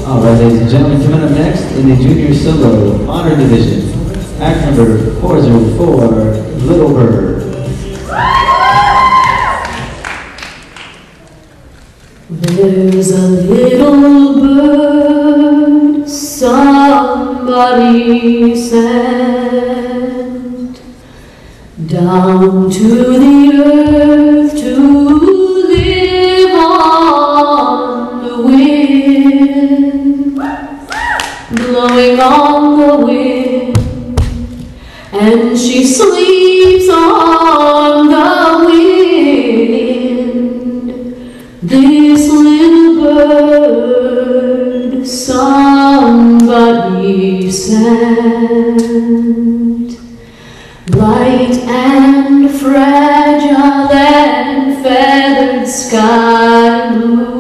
All right, ladies and gentlemen, coming up next in the junior solo honor division, act number 404, Little Bird. There's a little bird somebody sent down to the earth to live on the wind, blowing on the wind, and she sleeps on the wind. This little bird somebody sent, light and fragile and feathered sky blue,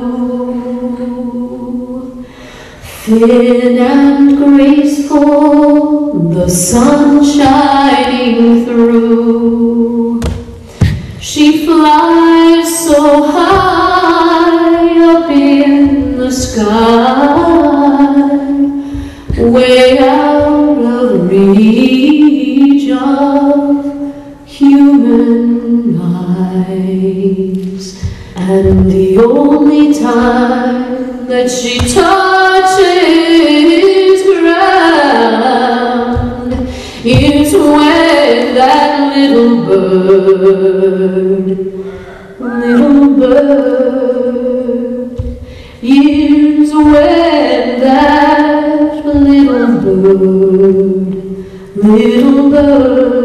thin and graceful, the sun shining through. She flies so high up in the sky, way out of reach of human eyes. And the only time that she touches ground is when that little bird is when that little bird